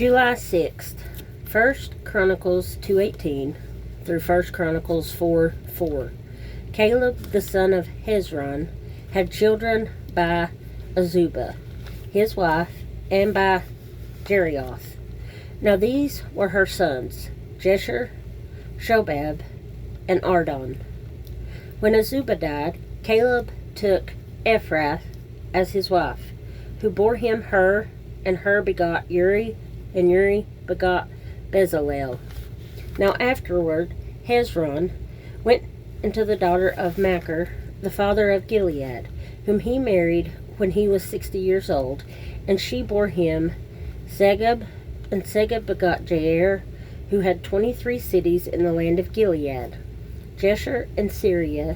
July 6th, 1 Chronicles 2:18 through 1 Chronicles 4:4. Caleb the son of Hezron had children by Azubah, his wife, and by Jerioth. Now these were her sons, Jesher, Shobab, and Ardon. When Azubah died, Caleb took Ephrath as his wife, who bore him Hur, and Hur begot Uri, and Uri begot Bezalel. Now afterward Hezron went into the daughter of Machir, the father of Gilead, whom he married when he was 60 years old, and she bore him Segub, and Segub begot Jair, who had 23 cities in the land of Gilead. Jesher and Syria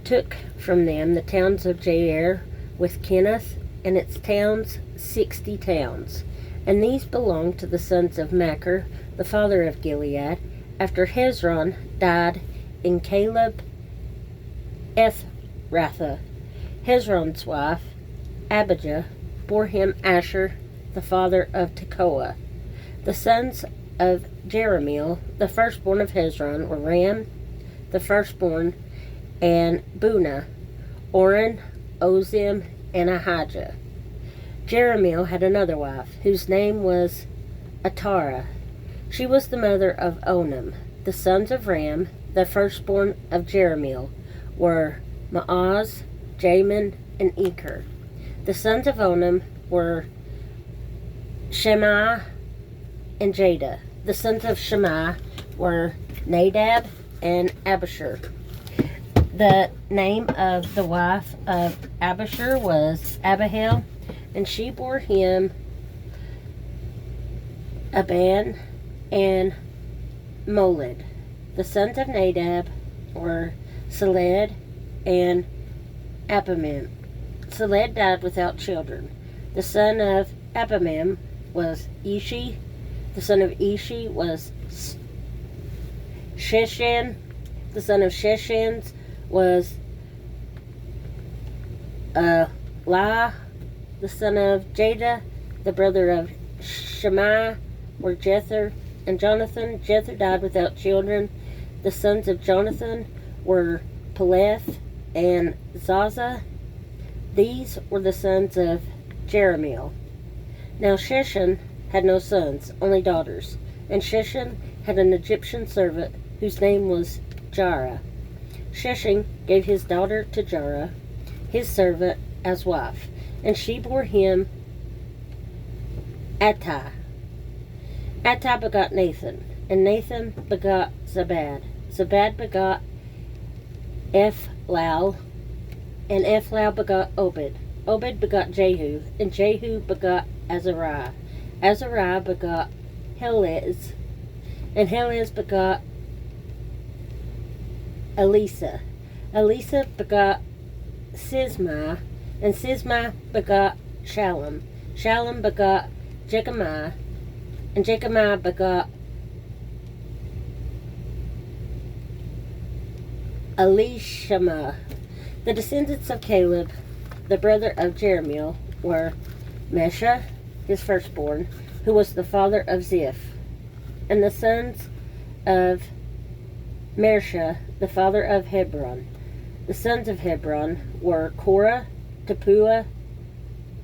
took from them the towns of Jair with Kenath, and its towns 60 towns. And these belonged to the sons of Machir, the father of Gilead, after Hezron died in Caleb Ephrathah. Hezron's wife, Abijah, bore him Asher, the father of Tekoa. The sons of Jeremiel, the firstborn of Hezron, were Ram, the firstborn, and Bunah, Oren, Ozim, and Ahijah. Jeremiel had another wife, whose name was Atara. She was the mother of Onam. The sons of Ram, the firstborn of Jeremiel, were Maaz, Jamin, and Eker. The sons of Onam were Shemaiah and Jada. The sons of Shemaiah were Nadab and Abishur. The name of the wife of Abishur was Abihail, and she bore him Aban and Molid. The sons of Nadab were Seled and Abimam. Seled died without children. The son of Abimam was Ishi. The son of Ishi was Sheshan. The son of Sheshan's was La. The son of Jada, the brother of Shemaiah, were Jether and Jonathan. Jether died without children. The sons of Jonathan were Peleth and Zaza. These were the sons of Jeremiel. Now Sheshan had no sons, only daughters. And Sheshan had an Egyptian servant whose name was Jarrah. Sheshan gave his daughter to Jarrah, his servant, as wife, and she bore him Attai. Attai begot Nathan, and Nathan begot Zabad. Zabad begot Ephlal, and Ephlal begot Obed. Obed begot Jehu, and Jehu begot Azariah. Azariah begot Helez, and Helez begot Elisa. Elisa begot Sismai, and Sismai begot Shallum. Shallum begot Jechamiah, and Jechamiah begot Elishama. The descendants of Caleb, the brother of Jeremiel, were Mesha, his firstborn, who was the father of Ziph, and the sons of Mersha, the father of Hebron. The sons of Hebron were Korah, Tapua,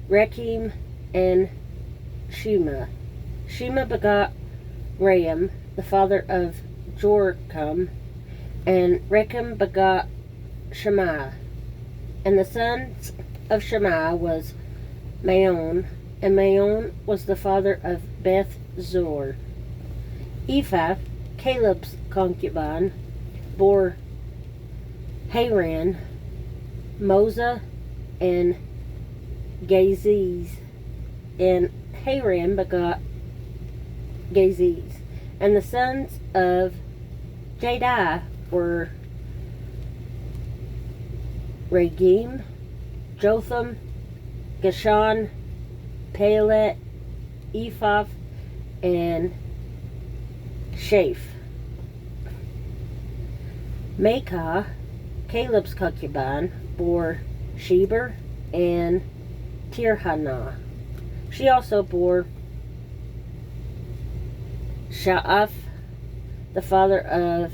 Rekem, and Shema. Shema begot Raam, the father of Jorkam, and Rekem begot Shemaiah. And the sons of Shemaiah was Maon, and Maon was the father of Beth Zor. Ephah, Caleb's concubine, bore Haran, Moza, and Gaziz, and Haran begot Gaziz. And the sons of Jadiah were Regem, Jotham, Gashon, Pelet, Ephah, and Shaph. Maacah, Caleb's concubine, bore Sheber and Tirhanah. She also bore Sha'af, the father of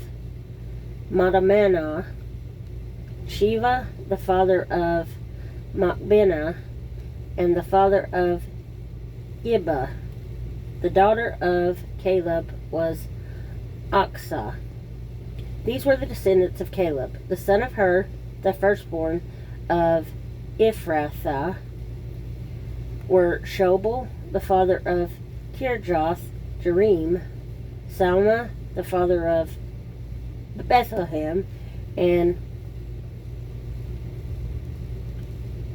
Madamana, Shiva, the father of Machbenah, and the father of Ibba. The daughter of Caleb was Aksah. These were the descendants of Caleb, the son of Hur, the firstborn of Ephrathah, were Shobal, the father of Kirjath Jearim, Salma, the father of Bethlehem, and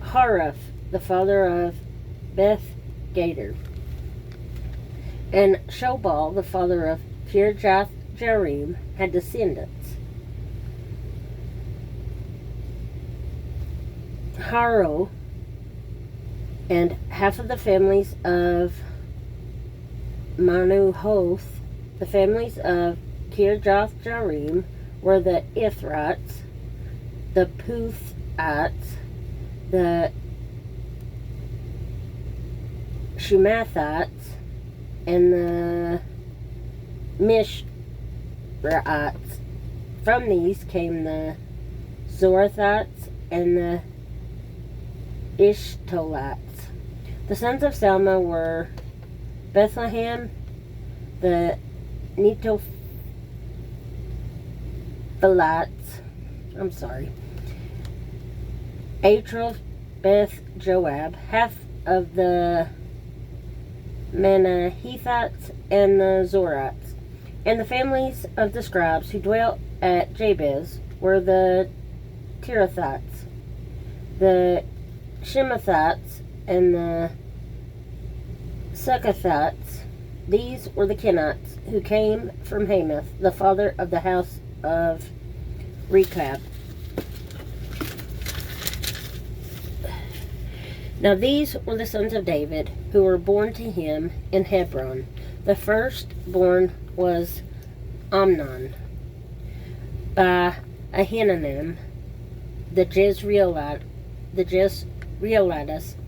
Haraph, the father of Beth Gader, and Shobal, the father of Kirjath Jearim, had descendants. Haro and half of the families of Manuhoth, the families of Kirjath Jearim, were the Ithrites, the Puthites, the Shumathites, and the Mishrites. From these came the Zorathites and the Ishtolites. The sons of Salma were Bethlehem, the Netophilites, Atroth, Beth Joab, half of the Manahethites and the Zorites. And the families of the scribes who dwelt at Jabez were the Tirathites, the Shemathites, and the Succothites. These were the Kenites who came from Hamath, the father of the house of Rechab. Now these were the sons of David who were born to him in Hebron. The firstborn was Amnon by Ahinoam, the Jezreelite,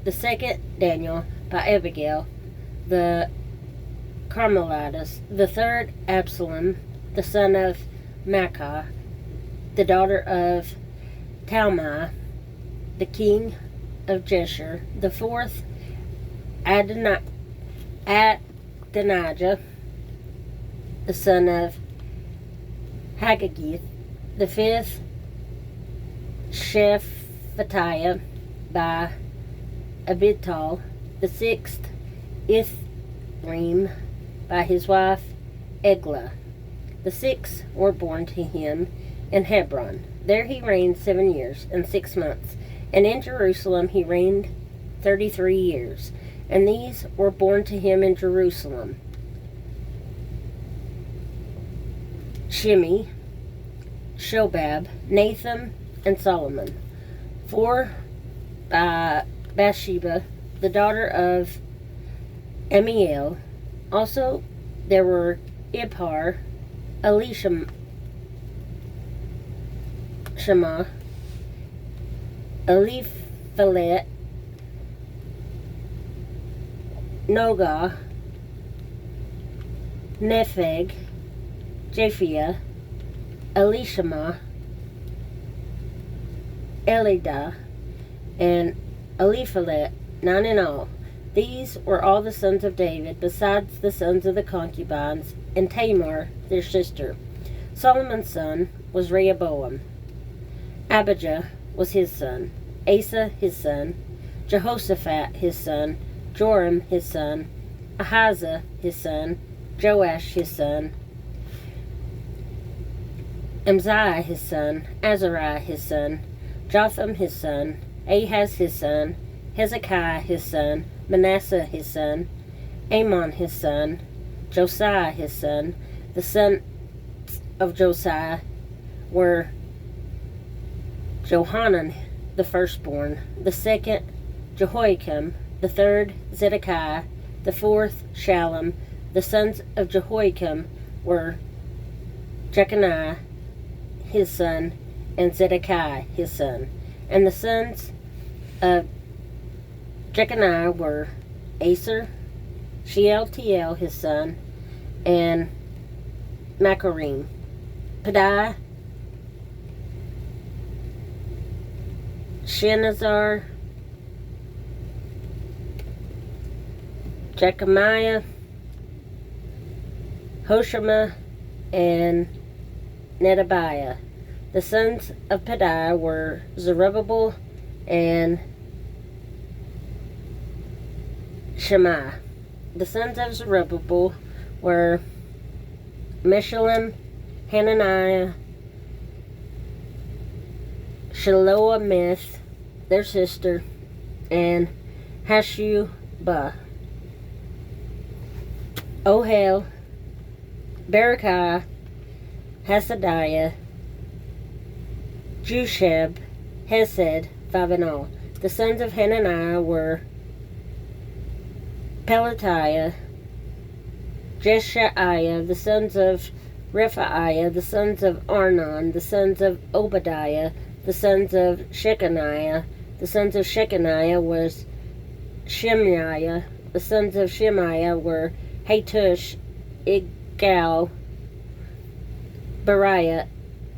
the second Daniel by Abigail, the Carmelitess, the third Absalom, the son of Maacah, the daughter of Talmai, the king of Jeshur, the fourth Adonijah, the son of Haggith, the fifth Shephatiah by Abital, the sixth Ithream by his wife Eglah. The six were born to him in Hebron. There he reigned 7 years and 6 months, and in Jerusalem he reigned 33 years. And these were born to him in Jerusalem: Shimi, Shobab, Nathan, and Solomon. 4 by Bathsheba, the daughter of Amiel. Also there were Ibhar, Elishama, Eliphalet, Nogah, Nepheg, Japhia, Elishama, Elidah, and Eliphalet, 9 in all. These were all the sons of David, besides the sons of the concubines, and Tamar, their sister. Solomon's son was Rehoboam. Abijah was his son, Asa his son, Jehoshaphat his son, Joram his son, Ahijah his son, Joash his son, Amaziah his son, Azariah his son, Jotham his son, Ahaz his son, Hezekiah his son, Manasseh his son, Amon his son, Josiah his son. The sons of Josiah were Johanan the firstborn, the second Jehoiakim, the third Zedekiah, the fourth Shallum. The sons of Jehoiakim were Jeconiah his son, and Zedekiah his son. And the sons of Jeconiah were Aser, Shealtiel his son, and Macarim, Padai, Shenazar, Jechemiah, Hoshama, and Nedabiah. The sons of Padai were Zerubbabel and Shema. The sons of Zerubbabel were Meshullam, Hananiah, Shelomith, their sister, and Hashubah. Ohel, Berechiah, Hasadiah, Jusheb, Hesed, 5 in all. The sons of Hananiah were Pelatiah, Jeshaiah, the sons of Rephaiah, the sons of Arnon, the sons of Obadiah, the sons of Shechaniah. The sons of Shechaniah was Shemaiah. The sons of Shemaiah were Hatush, Igal, Bariah,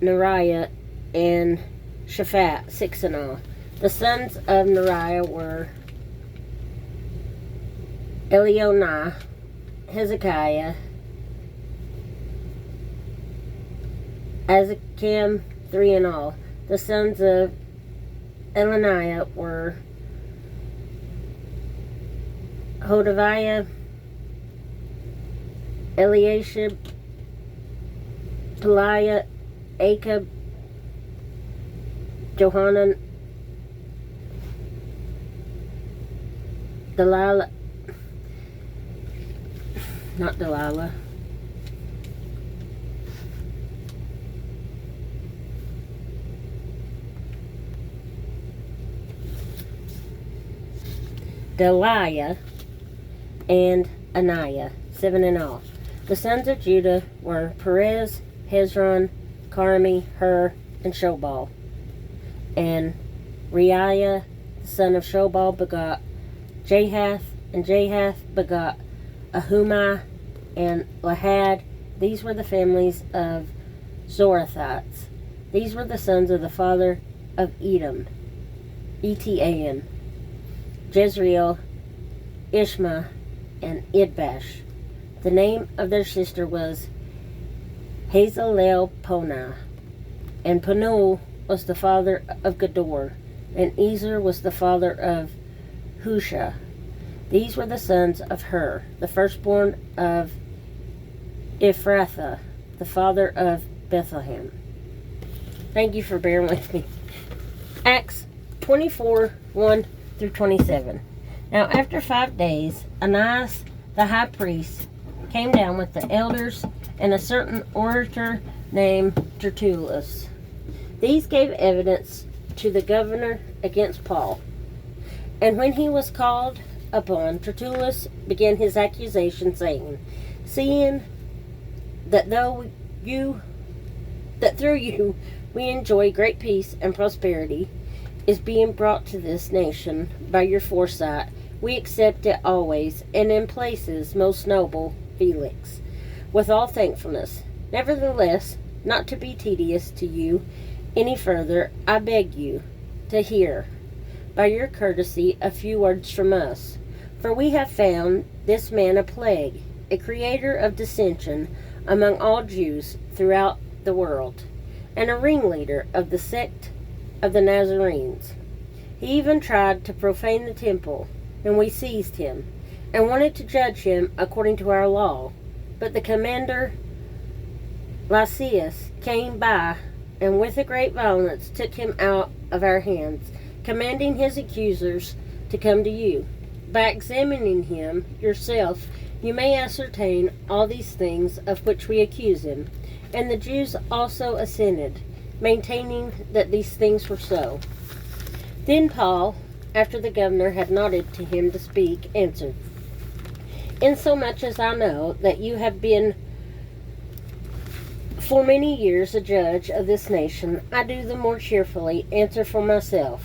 Neriah, and Shaphat, 6 in all. The sons of Neriah were Elionah, Hezekiah, Azikam, 3 in all. The sons of Elaniah were Hodaviah, Eliashib, Peliah, Acab, Johanan, Delilah, not Delilah, Deliah, and Anaiah, 7 in all. The sons of Judah were Perez, Hezron, Carmi, Hur, and Shobal. And Reiah, the son of Shobal, begot Jahath, and Jahath begot Ahumai and Lahad. These were the families of Zorathites. These were the sons of the father of Edom, Etan, Jezreel, Ishma, and Idbash. The name of their sister was Hazelelponi, and Penuel was the father of Gedor, and Ezer was the father of Husha. These were the sons of Hur, the firstborn of Ephrathah, the father of Bethlehem. Thank you for bearing with me. Acts 24, 1 through 27. Now after 5 days, Ananias the high priest came down with the elders and a certain orator named Tertullus. These gave evidence to the governor against Paul. And when he was called upon, Tertullus began his accusation, saying, "Seeing that through you we enjoy great peace and prosperity is being brought to this nation by your foresight, we accept it always, and in places most noble Felix, with all thankfulness. Nevertheless, not to be tedious to you any further, I beg you to hear, by your courtesy, a few words from us. For we have found this man a plague, a creator of dissension among all Jews throughout the world, and a ringleader of the sect of the Nazarenes. He even tried to profane the temple, and we seized him, and wanted to judge him according to our law. But the commander Lysias came by, and with a great violence took him out of our hands, commanding his accusers to come to you. By examining him yourself, you may ascertain all these things of which we accuse him. And the Jews also assented, maintaining that these things were so. Then Paul, after the governor had nodded to him to speak, answered, Insomuch as I know that you have been for many years a judge of this nation, I do the more cheerfully answer for myself,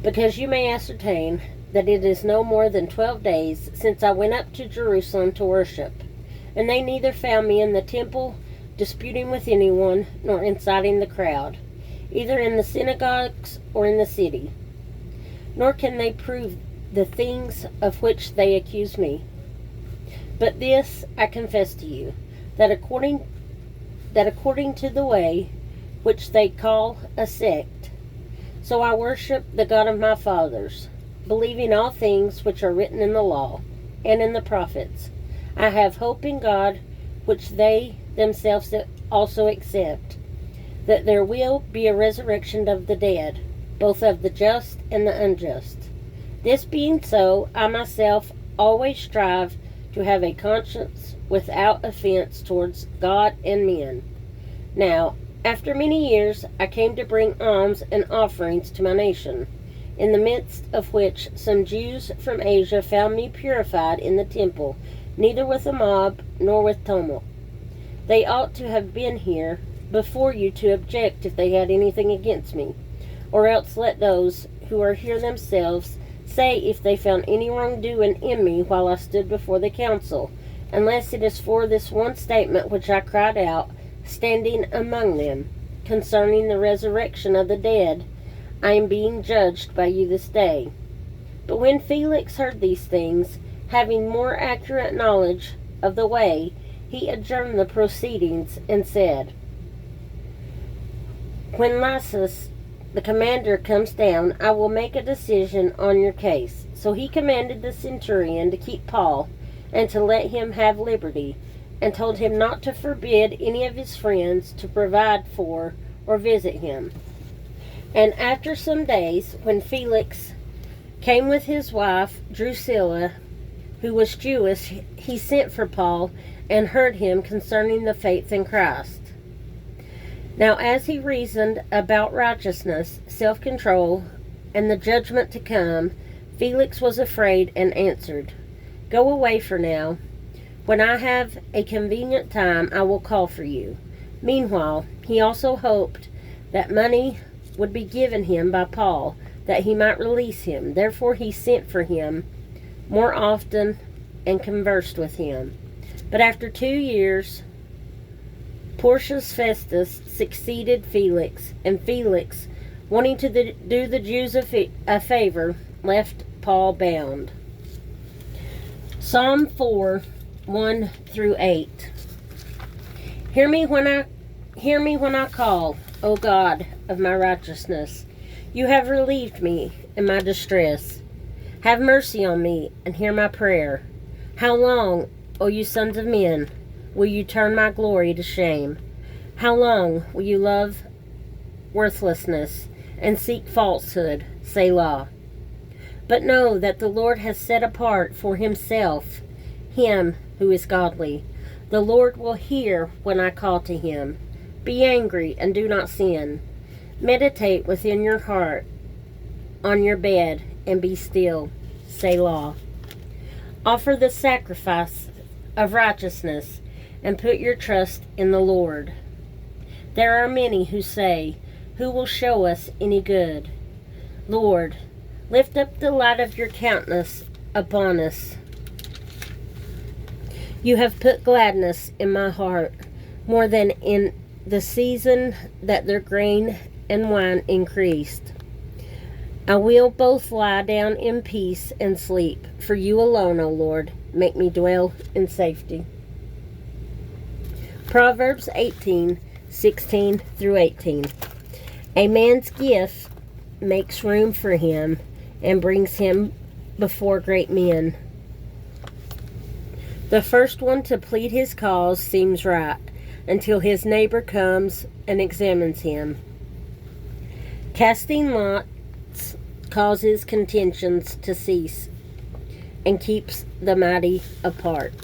because you may ascertain that it is no more than 12 days since I went up to Jerusalem to worship. And they neither found me in the temple disputing with anyone, nor inciting the crowd, either in the synagogues or in the city. Nor can they prove the things of which they accuse me. But this I confess to you, that according to the way which they call a sect, so I worship the God of my fathers, believing all things which are written in the law and in the prophets. I have hope in God, which they themselves also accept, that there will be a resurrection of the dead, both of the just and the unjust. This being so, I myself always strive to have a conscience without offense towards God and men. Now, after many years, I came to bring alms and offerings to my nation, in the midst of which some Jews from Asia found me purified in the temple, neither with a mob nor with tumult. They ought to have been here before you to object if they had anything against me, or else let those who are here themselves say if they found any wrongdoing in me while I stood before the council, unless it is for this one statement which I cried out, standing among them, concerning the resurrection of the dead. I am being judged by you this day. But when Felix heard these things, having more accurate knowledge of the way, he adjourned the proceedings and said, When Lysias, the commander, comes down, I will make a decision on your case. So he commanded the centurion to keep Paul and to let him have liberty, and told him not to forbid any of his friends to provide for or visit him. And after some days, when Felix came with his wife Drusilla, who was Jewish, he sent for Paul and heard him concerning the faith in Christ. Now as he reasoned about righteousness, self-control, and the judgment to come, Felix was afraid and answered, Go away for now. When I have a convenient time, I will call for you. Meanwhile, he also hoped that money would be given him by Paul, that he might release him. Therefore he sent for him more often and conversed with him. But after 2 years, Porcius Festus succeeded Felix, and Felix, wanting to do the Jews a favor, left Paul bound. Psalm 4, 1 through 8. Hear me when I call, O God of my righteousness. You have relieved me in my distress. Have mercy on me and hear my prayer. How long, O you sons of men, will you turn my glory to shame? How long will you love worthlessness and seek falsehood? Selah. But know that the Lord has set apart for himself him who is godly. The Lord will hear when I call to him. Be angry and do not sin. Meditate within your heart on your bed and be still. Selah. Offer the sacrifice of righteousness and put your trust in the Lord. There are many who say, Who will show us any good? Lord, lift up the light of your countenance upon us. You have put gladness in my heart, more than in the season that their grain and wine increased. I will both lie down in peace and sleep, for you alone, O Lord, make me dwell in safety. Proverbs 18, 16 through 18. A man's gift makes room for him and brings him before great men. The first one to plead his cause seems right, until his neighbor comes and examines him. Casting lots causes contentions to cease and keeps the mighty apart.